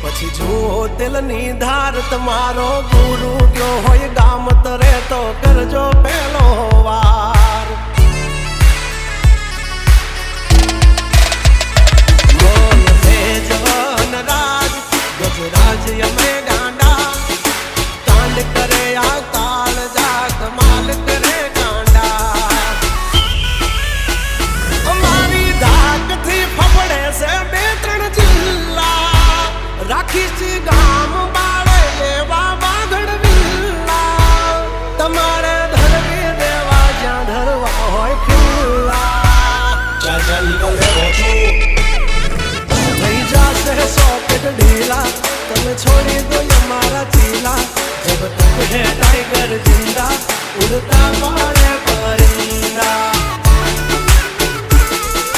પછી જુઓ દિલની ધાર તમારો ગુરુ ગયો હોય ગામ તરે તો કરજો પેલો વાર બોલ ભેજવન રાજ ગજરાજ અમે ગાંડા કાંડ કરે આ કાળ જા કમાલ કરે ગાંડા અમારી ધાકથી ફફડે છે બે ત્રણ જિલ્લા રાખીશ ગામ બાળે એવા વાગડ વિલ્લા તમારે ધરવી દેવા જ્યાં ધરવા હોય ખિલ્લા ચાલ થઈ જશે સોકેટ ઢીલા તમે છોડી દો અમારા ચીલા જબ તક હે ટાઈગર જિંદા ઉડતા મારે પરિંદા